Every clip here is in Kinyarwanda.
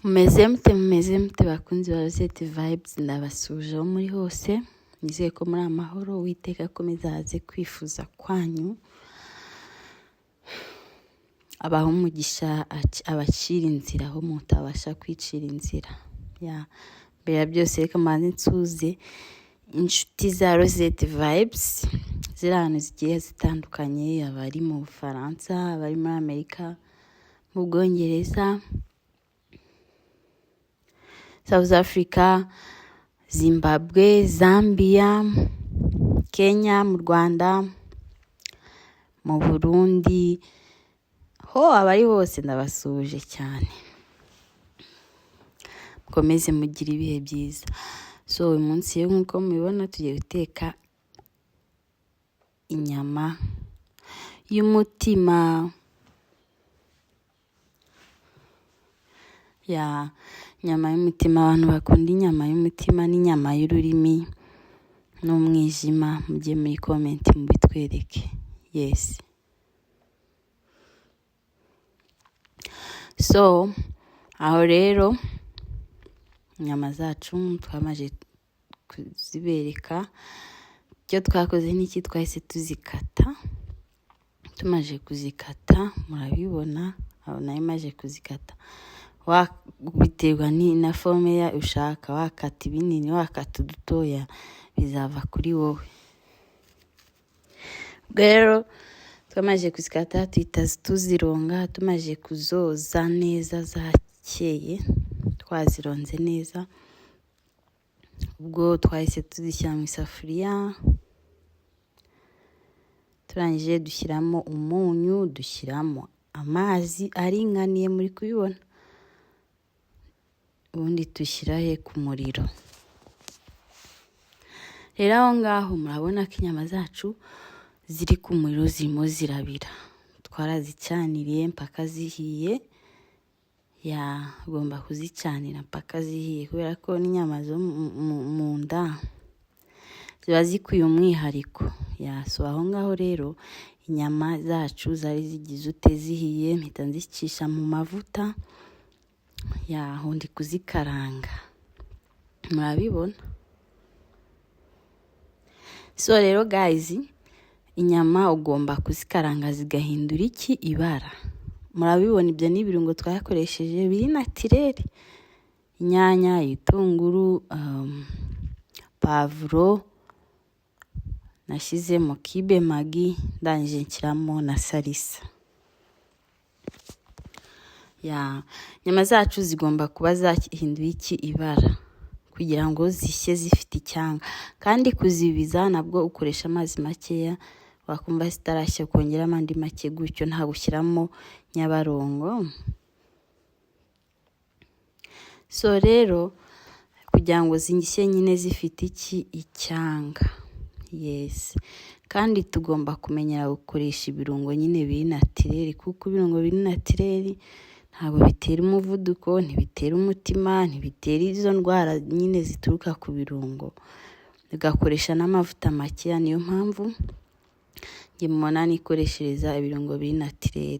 Mumeze mute bakunzi ba Rosette Vibes, ndabasuje aho muri hose. Nizeye ko muri amahoro, Uwiteka akomeza aze kwifuza kwanyu, abaho umugisha, abacira inzira aho mutabasha kwicira inzira. Mbere ya byose reka mbanze nsuze inshuti za Rosette Vibes ziri ahantu zigiye zitandukanye, abari mu Bufaransa, abari muri Amerika, mu Bwongereza, South Africa, Zimbabwe, Zambia, Kenya, mu Rwanda, mu Burundi, ho abari hose ndabasuje cyane. Mukomeze mugire ibihe byiza. So uyu munsi rero nk'uko mubibona tugiye guteka inyama y'umutima. Inyama y'umutima, abantu bakunda inyama y'umutima n'inyama y'ururimi n'umwijima, mujye muri comment mubitwereke. Yes. So aho rero inyama zacu twamaze kuzibereka. Icyo twakoze n'iki, twahise tuzikata. Tumaze kuzikata murabibona, aho nayo maze kuzikata. Biterwa na forme ya ushaka, wakata ibinini, wakata udutoya, bizava kuri wowe. Rero twamaze kuzikata tuhita tuzironga. Tumaze kuzoza neza zakeye, twazironze neza, ubwo twahise tuzishyira mu isafuriya. Turangije dushyiramo umunyu, dushyiramo amazi aringaniye, muri kubibona. Ubundi dushyirahe ku muriro. Rero aho ngaho murabona ko inyama zacu ziri ku muriro, zirimo zirabira. Twarazicaniriye mpaka zihiye. Ugomba kuzicanira mpaka zihiye, kubera ko n'inyama zo mu nda ziba zikwiye umwihariko. So aho ngaho rero inyama zacu zari zigize zihiye, mpita nzicisha mu mavuta. Aho ndi kuzikaranga, murabibona. So rero guys, inyama ugomba kuzikaranga zigahindura ibara. Murabibona, ibyo ni ibirungo twakoresheje biri naturel. Inyanya, ibitunguru, pavuro, nashyizemo kibe magi, ndangije nshyiramo na salisa. Inyama zacu zigomba kuba zahinduye ibara kugira ngo zishye zifite icyanga. Kandi kuzibiza nabwo ukoresha amazi makeya, wakumva zitarashya kongeramo andi make gutyo, nta gushyiramo nyabarongo. So rero kugira ngo zishye nyine zifite icyanga. Yes. Kandi tugomba kumenyera gukoresha ibirungo nyine biri naturel, kuko ibirungo biri naturel ntabwo bitera umuvuduko, ntibitera umutima, ntibitera izo ndwara nyine zituruka ku birungo. Ugakoresha n'amavuta makeya, niyo mpamvu njye mubona nikoreshereza ibirungo biri naturel.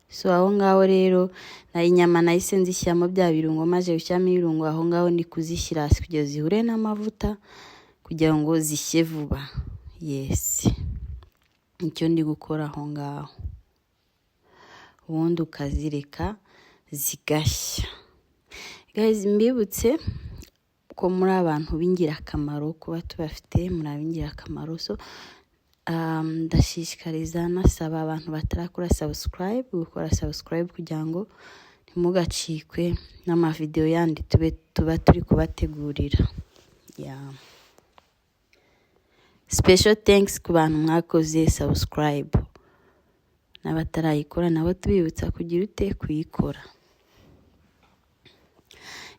So aho ngaho rero nayo inyama nahise nzishyiramo bya birungo, maze gushyiramo ibirungo aho ngaho ndi kuzishyira hasi kugira zihure n'amavuta kugira ngo zishye vuba. Yes. Icyo ndi gukora aho ngaho. Ubundi ukazireka zigashya. Guys, mbibutse ko muri abantu b'ingirakamaro, kuba tubafite muri ab'ingirakamaro. So ndashishikariza nasaba abantu batarakora subscribe gukora subscribe kugira ngo ntimugacikwe n'amavideo yandi tuba turi kubategurira. Special thanks ku bantu mwakoze subscribe, n'abatarayikora nabo tubibutsa kugira kuyikora.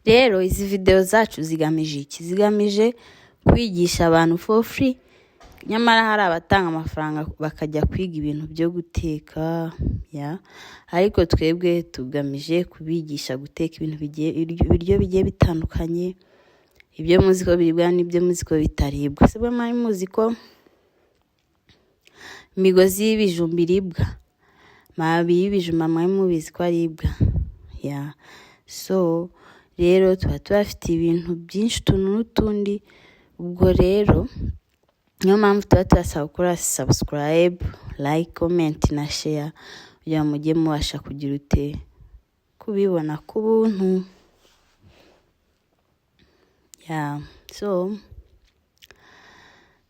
Rero izi video zacu zigamije iki? Zigamije kwigisha abantu for free. Nyamara hari abatanga amafaranga bakajya kwiga ibintu byo guteka, ariko twebwe tugamije kubigisha guteka ibiryo bigiye bitandukanye. Ibyo muziko biribwa n'ibyo muziko bitaribwa. Sibwo mwari muziko imigozi y'ibijumba iribwa, mababi y'ibijumba mwari mubizi ko aribwa so rero tuba tubafite ibintu byinshi utuntu n'utundi. Ubwo rero niyo mpamvu tuba tubasaba gukora subscribe, like, comment na share kugira ngo mujye mubasha kugira kubibona ku buntu. So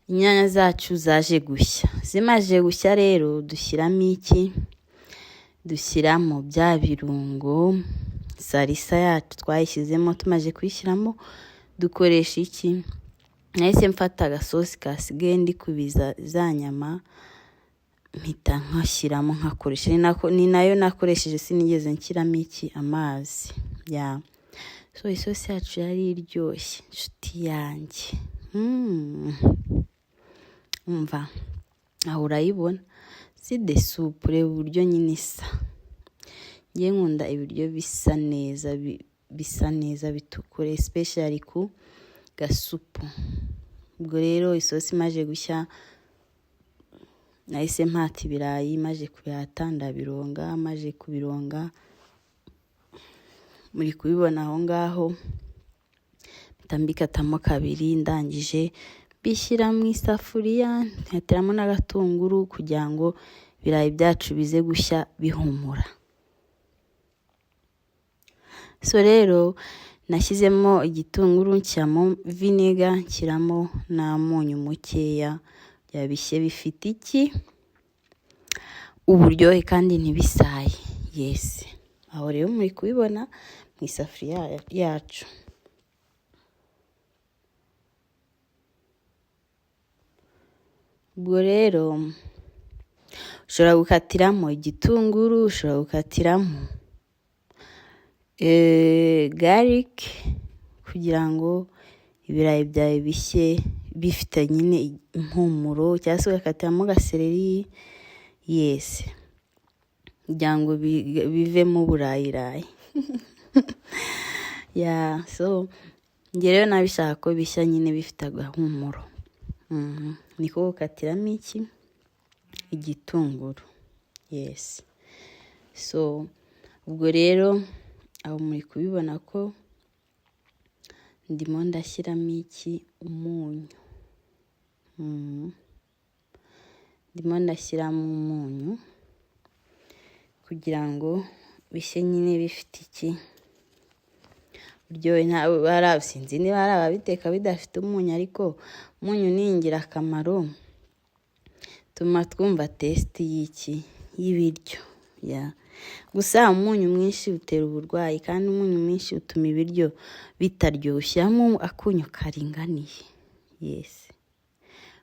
inyanya zacu zaje gushya. Zimaze gushya rero dushyiramo iki? Dushyiramo bya birungo. Salisa yacu twayishyizemo. Tumaze kuyishyiramo dukoresha iki? Nahise mfata agasosi kasigaye ndi kubiza za nyama mpita nkashyiramo nkakoresha. Ni nayo nakoresheje, sinigeze nshyiramo iki? Amazi. So isosi yacu yari iryoshye nshuti yanjye. Umva aho urayibona, si de soupe. Reba uburyo nyine isa. Ngiye nkunda ibiryo bisa neza bitukura, especially ku gasupu. Ubwo rero isosi imaze gushya nahise mpata ibirayi, maze kubihata ndabironga. Maze kubironga muri kubibona aho ngaho, mbikatamo kabiri. Ndangije bishyira mu isafuriya, nkateramo n'agatunguru kugira ngo ibirayi byacu bize gushya bihumura. So rero nashyizemo igitunguru, nshyiramo vinegar, nshyiramo n'amunyu mukeya, byabishye bifite iki? Uburyohe kandi ntibisaye. Aho rero muri kubibona mu isafuriya yacu. Ubwo rero ushobora gukatiramo igitunguru, ushobora gukatiramo garlic kugira ngo ibirayi byawe bishye bifite nyine impumuro, cyangwa se ugakatiramo gaseleri kugira ngo bivemo burayirayi. So njye rero nabishaka ko bishya nyine bifite agahumuro. Niko gukatiramo iki? Igitunguru. So ubwo rero aho muri kubibona ko ndimo ndashyiramo iki? Umunyu. Ndimo ndashyiramo umunyu kugira ngo bishye nyine bifite iki? Buryohe. Sinzi niba hari ababiteka bidafite umunyu, ariko umunyu ni ingirakamaro. Tuma twumva taste y'ibiryo. Gusa umunyu mwinshi utera uburwayi, kandi umunyu mwinshi utuma ibiryo bitaryoshye. Akunyu karinganiye.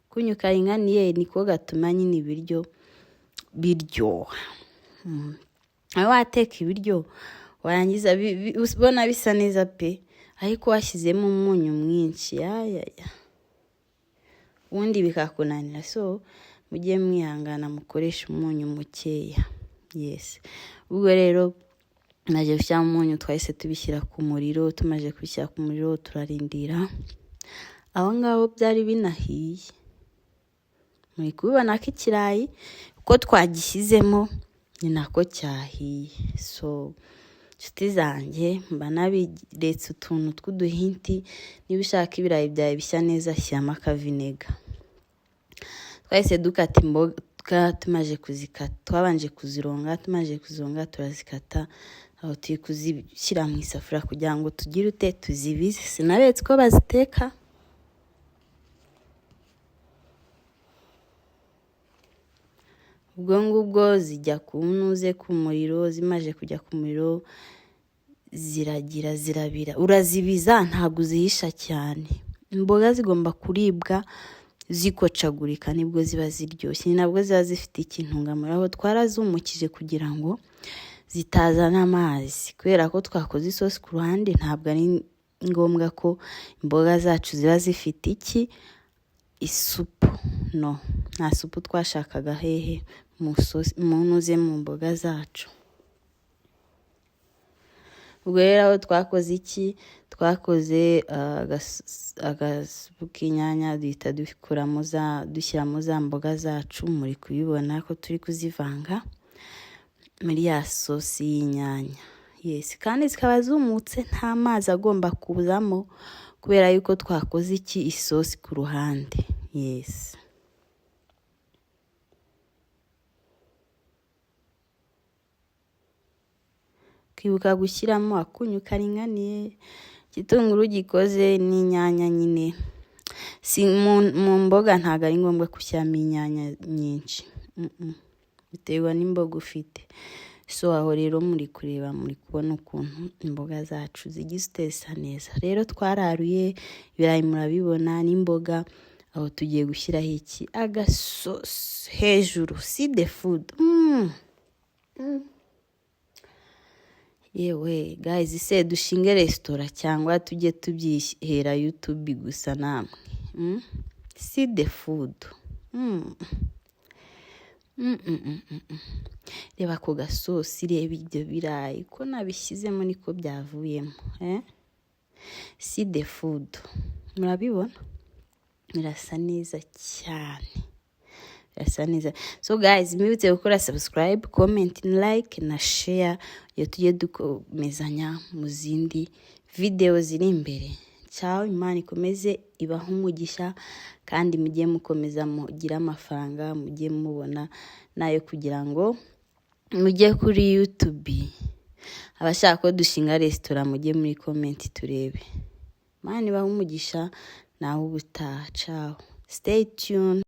Akunyu karinganiye niko gatuma nyine ibiryo biryoha. Aho wateka ibiryo warangiza ubona bisa neza pe, ariko washyizemo umunyu mwinshi ubundi bikakunanira. So mujye mwihangana mukoresha umunyu mukeya. Ubwo rero maze gushyira umunyu twahise tubishyira ku muriro. Tumaze kubishyira ku muriro turarindira. Aho ngaho byari binahiye. Muri kubibona ko ikirayi uko twagishyizemo ni nako cyahiye. So nshuti zanjye mba nabiretse utuntu tw'uduhinti. Niba ushaka ibirayi byawe bishya neza, shyiramo akavinega. Twahise dukata imboga. Tumaze kuzikata, twabanje kuzironga. Tumaze kuzironga turazikata. Aho turi kuzishyira mu isafuriya kugira ngo tugire tuzibize. Sinaretse ko baziteka. Ubwo ngubwo zijya ku muriro. Zimaze kujya ku muriro zirabira. Urazibiza, ntabwo uzihisha cyane. Imboga zigomba kuribwa zikocagurika, nibwo ziba ziryoshye. Ni nabwo ziba zifite intungamubiri. Aho twarazumukije kugira ngo zitazana amazi, kubera ko twakoze isosi ku ruhande. Ntabwo ari ngombwa ko imboga zacu ziba zifite isupu. Nta supu twashakaga hehe munuze mu mboga zacu. Ubwo rero aho twakoze twakoze agasupu k'inyanya, duhita dushyiramo za mboga zacu. Muri kubibona ko turi kuzivanga. muri ya sosi y'inyanya. Yes, kandi zikaba zumutse nta mazi agomba kuzamo kubera yuko twakoze isosi ku ruhande. Yes. Kwibuka gushyiramo akunyu karinganiye, igitunguru gikoze n'inyanya nyine. Si mu mboga ntago ari ngombwa gushyiramo inyanya nyinshi. Biterwa n'imboga ufite. So aho rero muri kureba muri kubona ukuntu imboga zacu zigisa neza. Rero twararuye ibirayi murabibona n'imboga, aho tugiye gushyiraho iki agasosi hejuru. See the food. Yewe guys, ise dushinge restaurant cyangwa tujye tubyihera YouTube gusa namwe. See the food. Reba ko gasosi, reba ibyo birayi ko nabishyizemo niko byavuyemo. See the food. Murabibona? Birasa neza cyane. Birasa neza. So guys, mwibutse gukora subscribe, comment, like na share yo tujye dukomezanya mu zindi video ziri imbere. Ciao, Imana ikomeze ibaha umugisha kandi mujye mukomeza mugira amafaranga, mujye mubona nayo kugira ngo mujye kuri YouTube. Abashaka ko dushinga restaurant mujye muri comment turebe. Imana ibaha umugisha naho ubutaha. Ciao. Stay tuned.